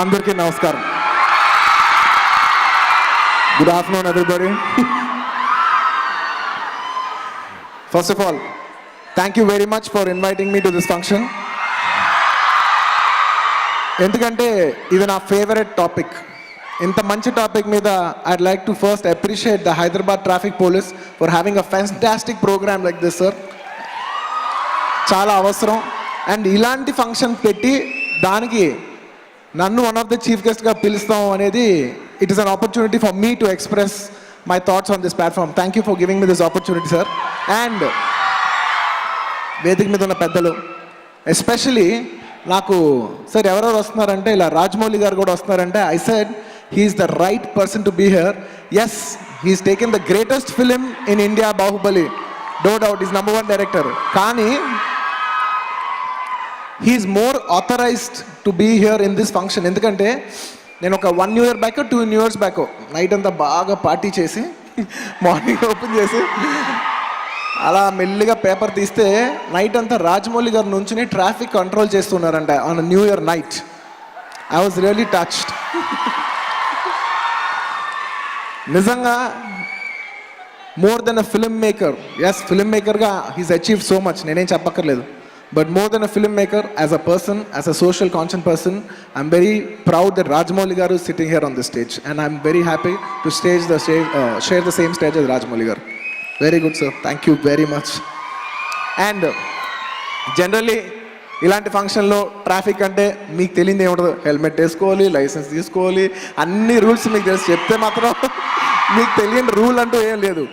అందరికీ నమస్కారం. Good afternoon, everybody. First of all, thank you very much for inviting me to this function. ఎందుకంటే ఇది నా favourite topic. ఇంత మంచి టాపిక్ మీద I'd like to first appreciate the Hyderabad Traffic Police for having a fantastic program like this, sir. చాలా అవసరం. And ఇలాంటి function పెట్టి దానికి నన్ను వన్ ఆఫ్ ద చీఫ్ గెస్ట్గా పిలుస్తాం అనేది it is an opportunity for me to express my thoughts on this platform. Thank you for giving me this opportunity, sir. And వేదిక మీద ఉన్న పెద్దలు, ఎస్పెషలీ నాకు సార్ ఎవరెవరు వస్తున్నారంటే ఇలా రాజమౌళి గారు కూడా వస్తున్నారంటే I said he's the right person to be here. Yes, he's taken the greatest film in India, Baahubali. No doubt is #1 director. కానీ he's more authorised to be here in this function. ఎందుకంటే నేను ఒక 1 year back 2 years back night అంతా బాగా party చేసి morning open చేసి అలా మెల్లిగా పేపర్ తీస్తే నైట్ అంతా రాజమౌళి గారు నుంచుని ట్రాఫిక్ కంట్రోల్ చేస్తున్నారంట on new year night. I was really touched. నిజంగా more than a filmmaker, as film మేకర్గా హీస్ అచీవ్డ్ సో మచ్, నేనేం చెప్పక్కర్లేదు. But more than a filmmaker, as a person, as a social conscious person, I'm very proud that Rajamouli garu is sitting here on this stage, and I'm very happy to share the same stage as Rajamouli garu. Very good, sir. Thank you very much. And generally, ఇలాంటి ఫంక్షన్లో traffic అంటే మీకు తెలియదు ఏముండదు. Helmet వేసుకోవాలి, licence తీసుకోవాలి, అన్ని rules మీకు తెలుసు. చెప్తే మాత్రం మీకు తెలియని రూల్ అంటూ ఏం లేదు,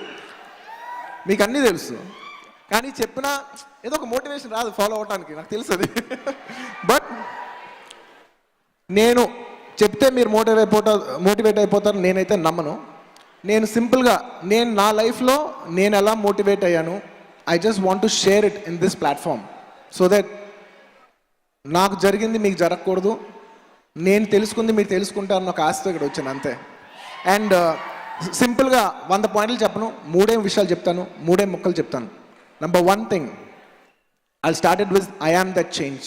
మీకు అన్నీ తెలుసు. కానీ చెప్పినా ఏదో ఒక మోటివేషన్ రాదు ఫాలో అవడానికి, నాకు తెలుసు అది. బట్ నేను చెప్తే మీరు మోటివేట్ అయిపోతారు నేనైతే నమ్మను. నేను సింపుల్గా నా లైఫ్లో నేను ఎలా మోటివేట్ అయ్యాను, I just want to share it in this platform so that నాకు జరిగింది మీకు జరగకూడదు, నేను తెలుసుకుంది మీరు తెలుసుకుంటారని ఒక ఆశతో ఇక్కడ వచ్చాను, అంతే. అండ్ సింపుల్గా 100 పాయింట్లు చెప్పను, 3 విషయాలు చెప్తాను, 3 ముక్కలు చెప్తాను. Number 1 thing, I'll start it with I am that change.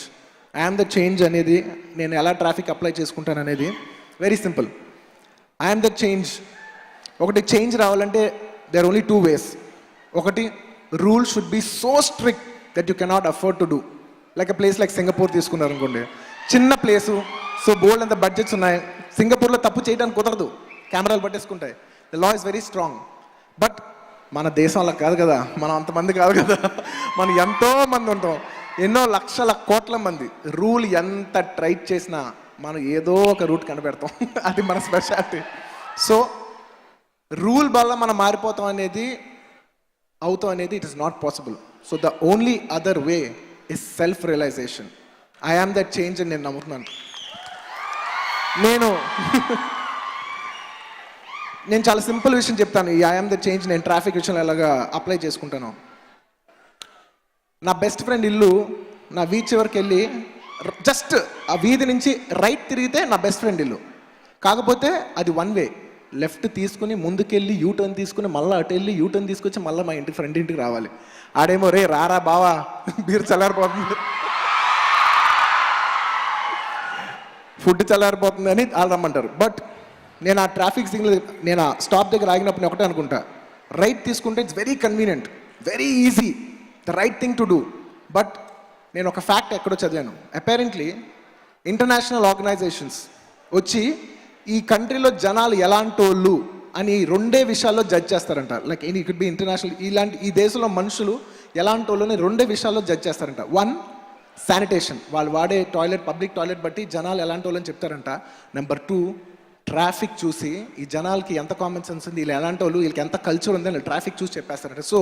I am the change అనేది నేను ఎలా ట్రాఫిక్ అప్లై చేసుకుంటాను అనేది very simple. I am that change. ఒకటి చేంజ్ రావాలంటే there are only 2 ways. ఒకటి, rule should be so strict that you cannot afford to do. Like a place like Singapore తీసుకున్నారు అనుకోండి, చిన్న ప్లేసు, సో బోల్డ్ అంత budgets ఉన్నాయి. సింగపూర్లో తప్పు చేయడానికి కుదరదు, కెమెరాలు పట్టేసుకుంటాయి. The law is very strong. But మన దేశంలో కాదు కదా, మనం అంతమంది కాదు కదా, మనం ఎంతో మంది ఉంటాం, ఎన్నో లక్షల కోట్ల మంది. రూల్ ఎంత ట్రై చేసినా మనం ఏదో ఒక రూట్ కనిపెడతాం, అది మన స్పెషాలిటీ. సో రూల్ వల్ల మనం మారిపోతాం అనేది it is not possible. So the only other way is self realisation. I am that change అని నేను నమ్ముతున్నాను. నేను చాలా సింపుల్ విషయం చెప్తాను. ఈ ఐ ఆమ్ ద చేంజ్ నేను ట్రాఫిక్ విషయంలో ఎలాగా అప్లై చేసుకుంటాను. నా బెస్ట్ ఫ్రెండ్ ఇల్లు నా వీధి చివరికి వెళ్ళి జస్ట్ ఆ వీధి నుంచి రైట్ తిరిగితే నా బెస్ట్ ఫ్రెండ్ ఇల్లు. కాకపోతే అది 1 way, లెఫ్ట్ తీసుకుని ముందుకెళ్ళి యూటర్న్ తీసుకుని మళ్ళీ అటు వెళ్ళి యూటర్న్ తీసుకొచ్చి మళ్ళీ మా ఫ్రెండ్ ఇంటికి రావాలి. ఆడేమో రే రారా బావా బీర్ చల్లారిపోతుంది, ఫుడ్ చల్లారిపోతుంది అని వాళ్ళు రమ్మంటారు. బట్ నేను ఆ ట్రాఫిక్ సిగ్నల్ నేను ఆ స్టాప్ దగ్గర ఆగినప్పుడు ఒకటే అనుకుంటా, రైట్ తీసుకుంటే it's very convenient, very easy, the right thing to do. But నేను ఒక ఫ్యాక్ట్ ఎక్కడో చదివాను. అపారెంట్లీ ఇంటర్నేషనల్ ఆర్గనైజేషన్స్ వచ్చి ఈ కంట్రీలో జనాలు ఎలాంటి వాళ్ళు అని 2 విషయాల్లో జడ్జ్ చేస్తారంట. Like it could B international, ఈ దేశంలో మనుషులు ఎలాంటి వాళ్ళు అని 2 విషయాల్లో జడ్జ్ చేస్తారంట. 1, శానిటేషన్, వాళ్ళు వాడే టాయిలెట్, పబ్లిక్ టాయిలెట్ బట్టి జనాలు ఎలాంటి వాళ్ళని చెప్తారంట. నెంబర్ 2, ట్రాఫిక్ చూసి ఈ జనాలకి ఎంత కామన్ సెన్స్ ఉంది, వీళ్ళు ఎలాంటి వాళ్ళు, వీళ్ళకి ఎంత కల్చర్ ఉంది అని ట్రాఫిక్ చూసి చెప్పేస్తారంట. So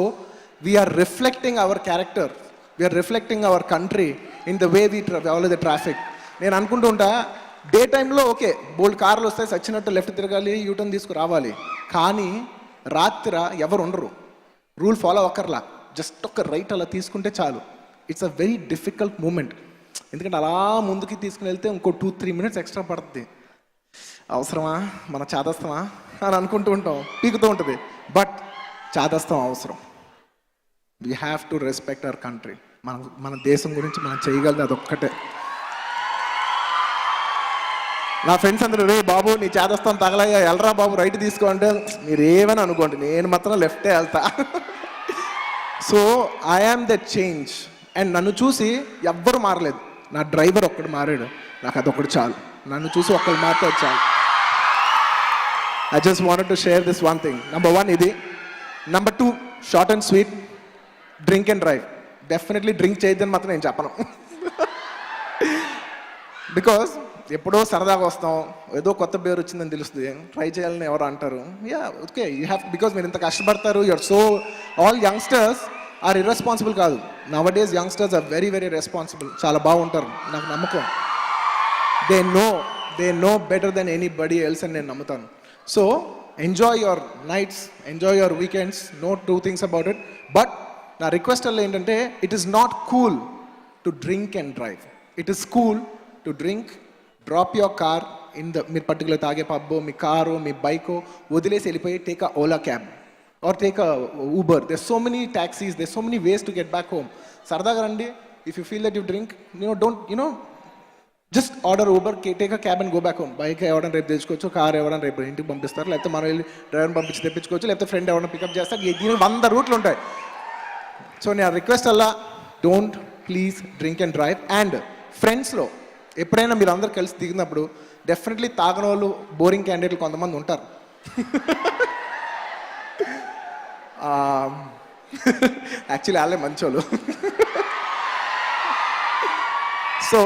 we're reflecting our character, we're reflecting our country in the way we follow the traffic. నేను అనుకుంటూ ఉంటా, డే టైంలో ఓకే బోల్డ్ కార్లు వస్తాయి, సచ్చినట్టు లెఫ్ట్ తిరగాలి, యూటర్న్ తీసుకురావాలి. కానీ రాత్రి ఎవరు ఉండరు, రూల్ ఫాలో అక్కర్లా, జస్ట్ ఒక రైట్ అలా తీసుకుంటే చాలు. It's a very difficult moment. ఎందుకంటే అలా ముందుకి తీసుకుని వెళ్తే ఇంకో 2-3 minutes ఎక్స్ట్రా పడుతుంది. అవసరమా, మన చాదస్తమా అని అనుకుంటూ ఉంటాం, పీకుతూ ఉంటుంది. బట్ చాదస్తం అవసరం. We have to respect our country. మన దేశం గురించి మనం చేయగలది అదొక్కటే. నా ఫ్రెండ్స్ అందరూ రే బాబు నీ చేదస్తాను తగలయ్యా ఎల్రా బాబు రైట్ తీసుకో అంటే మీరు ఏమని అనుకోండి, నేను మాత్రం లెఫ్టే వెళ్తా. So I am the change. And నన్ను చూసి ఎవ్వరు మారలేదు, నా డ్రైవర్ ఒక్కడు మారాడు, నాకు అదొక్కడు చాలు. నన్ను చూసి ఒక్కడు మారితే చాలు. I just wanted to share this one thing. Number 1 ఇది. Number 2 short and sweet, drink and drive. Definitely drink చేయొద్దని మాత్రం నేను చెప్పను. బికాస్ ఎప్పుడో సరదాగా వస్తాం, ఏదో కొత్త బేర్ వచ్చిందని తెలుస్తుంది, ట్రై చేయాలని ఎవరు అంటారు. Yeah okay you have, because మీరు ఇంత కష్టపడతారు. You're so, all youngsters are irresponsible కాదు. Nowadays youngsters are very very responsible. చాలా బాగుంటారు, నాకు నమ్మకం. They know better than anybody else అని నేను నమ్ముతాను. So enjoy your nights, enjoy your weekends, no two things about it. But నా request అలా ఏంటంటే, it is not cool to drink and drive. It is cool to drink, drop your car in the, మీరు particular తాగే పబ్బో, మీ car, మీ బైకో వదిలేసి వెళ్ళిపోయి take a Ola cab or take a Uber. There so many taxis, there so many ways to get back home. సరదాగా రండి. If you feel that you drink, don't just order Uber, take a cab and go back home. Bike ఎవరైనా రేపు తెచ్చుకోవచ్చు, car ఎవరైనా రేపు ఇంటికి పంపిస్తారు, లేకపోతే మనం వెళ్ళి డ్రైవర్ని పంపించి తెప్పించుకోవచ్చు, లేకపోతే ఫ్రెండ్ ఎవరైనా పికప్ చేస్తారు. దీని 100 రూట్లు ఉంటాయి. సో నేను రిక్వెస్ట్ అలా, don't please drink and drive. And ఫ్రెండ్స్లో ఎప్పుడైనా మీరు అందరు కలిసి దిగినప్పుడు డెఫినెట్లీ తాగని వాళ్ళు, బోరింగ్ క్యాండిడేట్లు కొంతమంది ఉంటారు. యాక్చువల్లీ వాళ్ళే మంచోళ్ళు. సో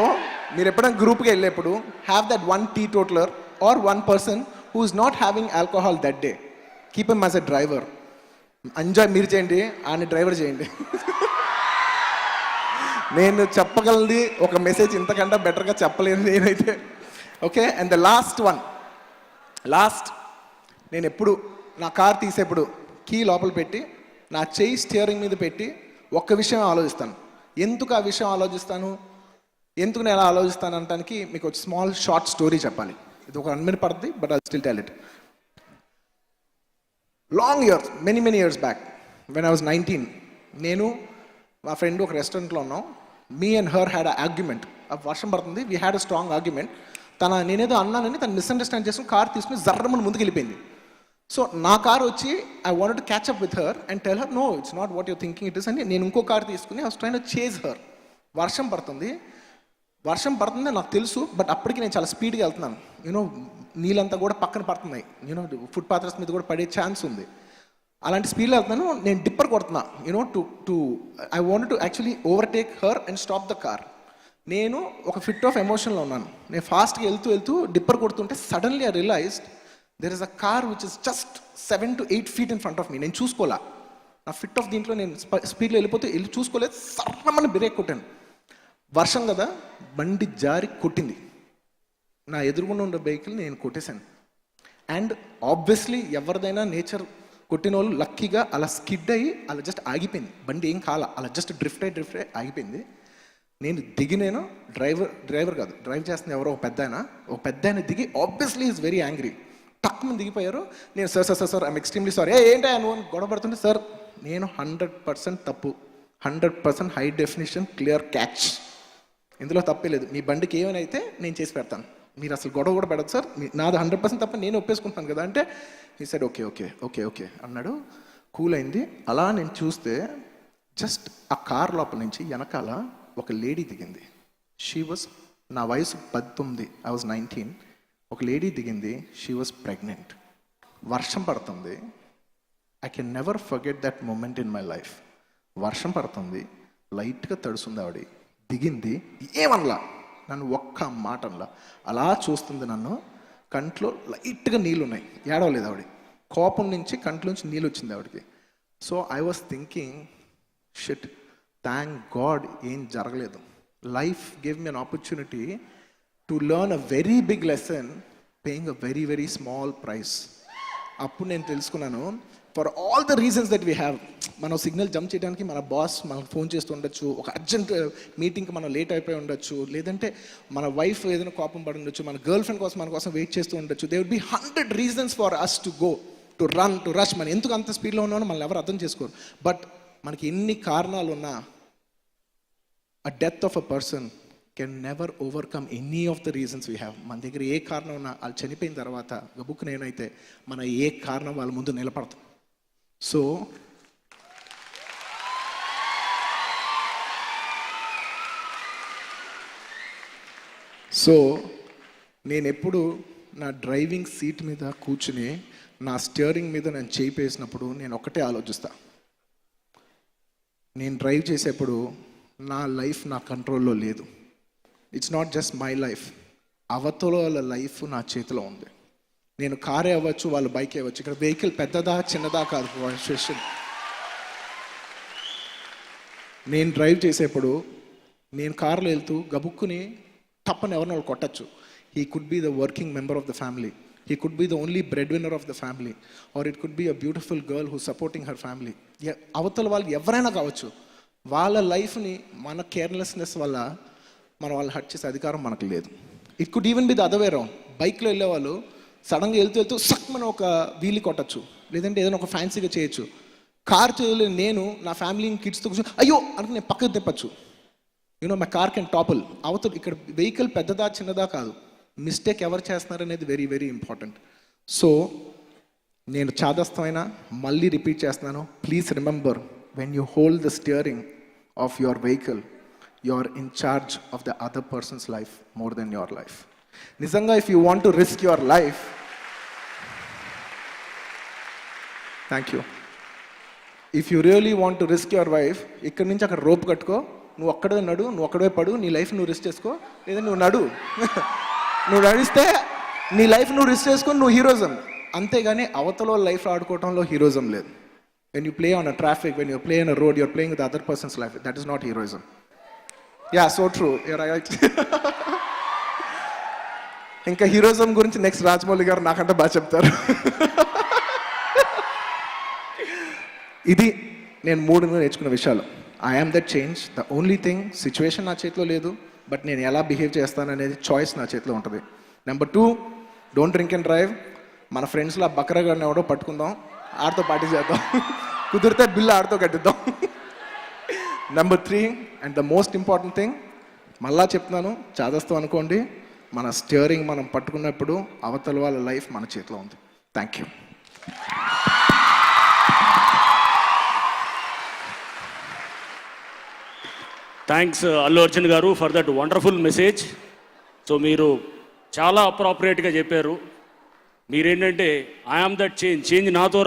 మీరు ఎప్పుడైనా గ్రూప్కి వెళ్ళేప్పుడు have that 1 teetotaler or 1 person who is not having alcohol that day. Keep him as a driver. Enjoy మీరు చేయండి, ఆయన డ్రైవర్ చేయండి. నేను చెప్పగలది ఒక మెసేజ్, ఇంతకంటే బెటర్గా చెప్పలేను నేనైతే. ఓకే. అండ్ ద లాస్ట్ నేను ఎప్పుడు నా కార్ తీసేప్పుడు కీ లోపల పెట్టి నా చెయ్యి స్టీరింగ్ మీద పెట్టి ఒక్క విషయం ఆలోచిస్తాను. ఎందుకు ఆ విషయం ఆలోచిస్తాను, ఎందుకు నేను ఎలా ఆలోచిస్తాను అనడానికి మీకు ఒక స్మాల్ షార్ట్ స్టోరీ చెప్పాలి. ఇది ఒక 1 minute పడుతుంది, but I still tell it. Long years, many years back, when I was 19, నేను మా ఫ్రెండ్ ఒక రెస్టారెంట్లో ఉన్నాం. Me and her had a argument. వర్షం పడుతుంది, we had a strong argument. నేనేదో అన్నానని తను మిస్అండర్స్టాండ్ చేసుకుని కార్ తీసుకుని జర్రమని ముందుకు వెళ్ళిపోయింది. సో నా కార్ వచ్చి I wanted to catch up with her and tell her no it's not what your thinking it is అని. నేను ఇంకో కార్ తీసుకుని I was trying to chase her. వర్షం పడుతుంది నాకు తెలుసు, బట్ అప్పటికి నేను చాలా స్పీడ్గా వెళ్తున్నాను. నీళ్ళంతా కూడా పక్కన పడుతున్నాయి, ఫుట్ పాత్రస్ మీద కూడా పడే ఛాన్స్ ఉంది. అలాంటి స్పీడ్లో వెళ్తున్నాను. నేను డిప్పర్ కొడుతున్నా, I wanted to actually overtake her and stop the car. నేను ఒక ఫిట్ ఆఫ్ ఎమోషన్లో ఉన్నాను. నేను ఫాస్ట్గా వెళ్తూ డిప్పర్ కొడుతుంటే suddenly I realised there is a car which is just 7 to 8 feet in front of me. నేను చూసుకోలే, నా ఫిట్ ఆఫ్ దీంట్లో నేను స్పీడ్లో వెళ్ళి చూసుకోలేదు. సర్రమని బ్రేక్ కొట్టాను. వర్షం కదా, బండి జారి కొట్టింది. నా ఎదురుగుండా ఉన్న వెహికల్ నేను కొట్టేశాను. అండ్ ఆబ్వియస్లీ ఎవరిదైనా నేచర్ కొట్టిన వాళ్ళు లక్కీగా అలా స్కిడ్ అయ్యి అలా జస్ట్ ఆగిపోయింది. బండి ఏం కాల, అలా జస్ట్ డ్రిఫ్ట్ అయ్యి ఆగిపోయింది. నేను దిగినేను, డ్రైవర్ కాదు, డ్రైవ్ చేస్తున్న ఎవరో ఒక పెద్ద ఆయన దిగి ఆబ్వియస్లీ ఈజ్ వెరీ యాంగ్రీ. తక్కువ మంది దిగిపోయారు. నేను సార్ ఐఎమ్ ఎక్స్ట్రీమ్లీ సారీ. ఏంటో నువ్వు గొడవ పడుతుంటే, సార్ నేను 100% తప్పు, 100% హై డెఫినేషన్ క్లియర్ క్యాచ్, ఇందులో తప్పే లేదు. మీ బండికి ఏమైనా అయితే నేను చేసి పెడతాను, మీరు అసలు గొడవ కూడా పెడదు సార్, నాది 100% తప్ప, నేను ఒప్పేసుకుంటాను కదా అంటే ఈ సైడ్ ఓకే అన్నాడు. కూల్ అయింది. అలా నేను చూస్తే జస్ట్ ఆ కార్ లోపల నుంచి వెనకాల ఒక లేడీ దిగింది. నా వయసు 19, ఐ వాజ్ 19. ఒక లేడీ దిగింది. She was pregnant. వర్షం పడుతుంది. I can never forget that moment in my life. వర్షం పడుతుంది, లైట్గా తడుస్తుంది. ఆవిడ దిగింది, ఏమనలా, నన్ను ఒక్క మాట అనలా, అలా చూస్తుంది నన్ను. కంట్లో లైట్గా నీళ్ళు ఉన్నాయి, ఏడవలేదు ఆవిడ. కోపం నుంచి కంట్లోంచి నీళ్ళు వచ్చింది ఆవిడకి. So I was thinking, shit, thank god ఏం జరగలేదు. Life gave me an opportunity to learn a very big lesson paying a very very small price. అప్పుడు నేను తెలుసుకున్నాను, for all the reasons that we have, మనం signal jump చేయడానికి మన boss మనకు phone చేస్తూ ఉండొచ్చు, ఒక అర్జెంట్ మీటింగ్కి మనం లేట్ అయిపోయి ఉండొచ్చు, లేదంటే మన వైఫ్ ఏదైనా కోపం పడి ఉండొచ్చు, మన గర్ల్ ఫ్రెండ్ కోసం మన కోసం వెయిట్ చేస్తూ ఉండొచ్చు. They would be 100 reasons for us to go, to run, to rush. మనం ఎందుకు అంత స్పీడ్లో ఉన్నామో మనల్ని ఎవరు అర్థం చేసుకోరు. బట్ మనకి ఎన్ని కారణాలు ఉన్నా, a death of a person can never overcome any of the reasons we have. మన దగ్గర ఏ కారణం ఉన్నా వాళ్ళు చనిపోయిన తర్వాత గబుక్ నేనైతే మన ఏ కారణం వాళ్ళ ముందు నిలబడతాం. సో నేను ఎప్పుడు నా డ్రైవింగ్ సీట్ మీద కూర్చుని నా స్టీరింగ్ మీద నేను చేయిపేసినప్పుడు నేను ఒక్కటే ఆలోచిస్తా, నేను డ్రైవ్ చేసేప్పుడు నా లైఫ్ నా కంట్రోల్లో లేదు. It's not just my life, అవతల వాళ్ళ లైఫ్ నా చేతిలో ఉంది. నేను కారే అవ్వచ్చు, వాళ్ళ బైకే అవ్వచ్చు. ఇక్కడ వెహికల్ పెద్దదా చిన్నదా కాదు క్వశ్చన్. నేను డ్రైవ్ చేసేప్పుడు నేను కార్లో వెళ్తూ గబుక్కుని తప్పని ఎవరిని వాళ్ళు కొట్టచ్చు. He could be the working member of the family, he could be the only bread winner of the family, or it could be a beautiful girl who supporting her family. అవతల వాళ్ళు ఎవరైనా కావచ్చు, వాళ్ళ లైఫ్ని మన కేర్లెస్నెస్ వల్ల మనం వాళ్ళు హర్ట్ చేసే అధికారం మనకు లేదు. It could even be the other way round. బైక్లో వెళ్ళేవాళ్ళు సడన్గా వెళ్తూ సక్ మనం ఒక వీలు కొట్టచ్చు, లేదంటే ఏదైనా ఒక ఫ్యాన్సీగా చేయొచ్చు. కార్ చేయలేని నేను నా ఫ్యామిలీ కిడ్స్తో కూర్చొని అయ్యో అంటే నేను పక్కకు తిప్పచ్చు. My car can topple. అవతల ఇక్కడ వెహికల్ పెద్దదా చిన్నదా కాదు, మిస్టేక్ ఎవరు చేస్తున్నారనేది వెరీ వెరీ ఇంపార్టెంట్. సో నేను చాదస్తమైన మళ్ళీ రిపీట్ చేస్తున్నాను, please remember, when you hold the steering of your vehicle, you are in charge of the other persons life more than your life. నిజంగా if you want to risk your life, thank you, if you really want to risk your life, ఇక్కడి నుంచి అక్కడ rope కట్టుకో, నువ్వు ఒక్కడే నడు, నువ్వు ఒక్కడే పడు, నీ లైఫ్ నువ్వు రిస్క్ చేసుకో, లేదా నువ్వు నడు. నువ్వు నడిస్తే నీ లైఫ్ నువ్వు రిస్క్ చేసుకొని నువ్వు హీరోజం. అంతేగాని అవతల లైఫ్ ఆడుకోవడంలో హీరోజం లేదు. When you play on a traffic, when you play on a road, you're playing with other persons life. That is not heroism. Yeah, so true. ఇంకా హీరోయిజం గురించి నెక్స్ట్ రాజమౌళి గారు నాకంటే బాగా చెప్తారు. ఇది నేను 3 నేర్చుకున్న విషయాలు. I am that change. The only thing, situation నా చేతిలో లేదు, బట్ నేను ఎలా బిహేవ్ చేస్తాను అనేది చాయిస్ నా చేతిలో ఉంటుంది. Number 2, don't drink and drive. మన ఫ్రెండ్స్లో బక్రగాడిని ఎవడో పట్టుకుందాం, ఆడితో పార్టీ చేద్దాం, కుదిరితే బిల్లు ఆడితో కట్టిద్దాం. Number 3 and the most important thing, మళ్ళా చెప్తున్నాను, చాదస్తాం అనుకోండి, మన స్టీరింగ్ మనం పట్టుకున్నప్పుడు అవతల వాళ్ళ లైఫ్ మన చేతిలో ఉంది. Thank you. Thanks Allu Arjun garu for that wonderful message. So మీరు చాలా అప్రాపరియేట్గా చెప్పారు. మీరేంటంటే ఐ ఆమ్ దట్ చేంజ్ నాతో